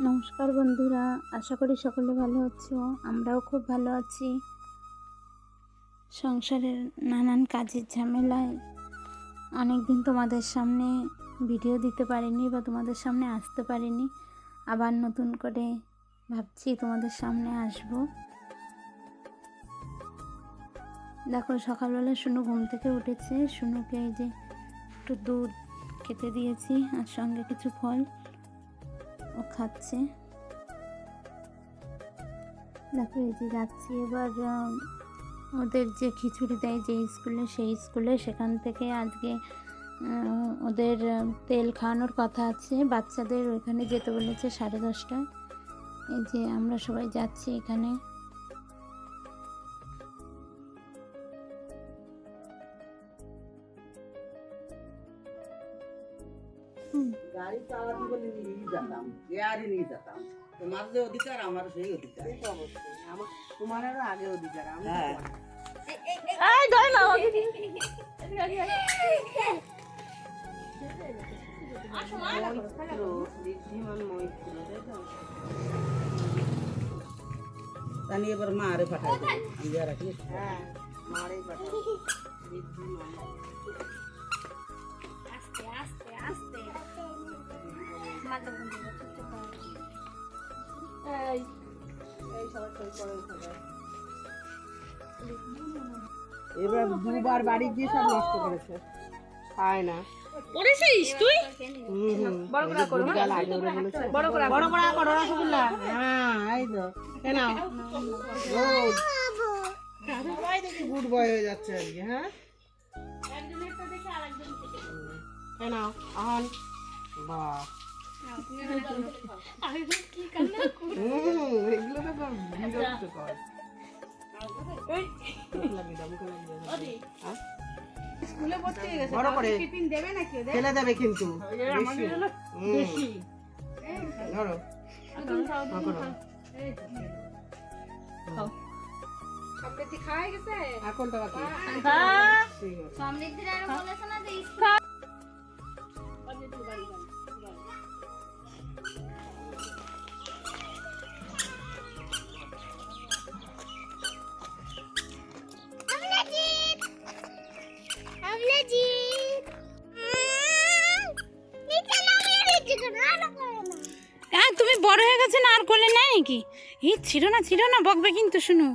নমস্কার বন্ধুরা, আশা করি সকলে ভালো আছো। আমরাও খুব ভালো আছি। সংসারের নানান কাজের ঝামেলায় অনেক দিন তোমাদের সামনে ভিডিও দিতে পারিনি বা তোমাদের সামনে আসতে পারিনি। আবার নতুন করে ভাবছি তোমাদের সামনে আসব। দেখো, সকালবেলা শুনু ঘুম থেকে উঠেছে। শুনুকে এই যে একটু দুধ খেতে দিয়েছি আর সঙ্গে কিছু ফল ও খাচ্ছে। দেখো, এই যে যাচ্ছি এবার ওদের যে খিচুড়ি দেয় যে স্কুলে, সেই স্কুলে, সেখান থেকে আজকে ওদের তেল খাওয়ানোর কথা আছে। বাচ্চাদের ওইখানে যেতে বলেছে 10:30টায়। এই যে আমরা সবাই যাচ্ছি এখানে। গাড়ি চালাতে বলে নিয়ে যেতাম, এয়ারই নিয়ে যেতাম। তোমার যে অধিকার, আমারও সেই অধিকার। অবশ্যই তোমার আরো আগে অধিকার। হ্যাঁ, জানি এবার মা আরে পাঠাই দেবো, আমি আর রাখি। হ্যাঁ, মারেই পাঠাবো। আস্তে আস্তে আস্তে এবার দুবার বাড়ি গিয়ে সব নষ্ট করেছে, খায় না। করেছিস তুই? বড় করে করো, বড় করে করো রসগোল্লা। হ্যাঁ, এই তো কেন সবাই দেখি গুড বয় হয়ে যাচ্ছে আর কি। হ্যাঁ, কেন আহন বাহ, এগুলো তো বিরক্তকর। বড় করে ফেলে দেবে কিন্তু ধরো। সমৃদ্ধি খাওয়া গেছে? এখন তো বাকি সমৃদ্ধির আর বলেছে না যে তুমি বড় হয়ে গেছে না, আর কোলে নেয় নাকি? এই ছিল না বকবে কিন্তু। শুনো,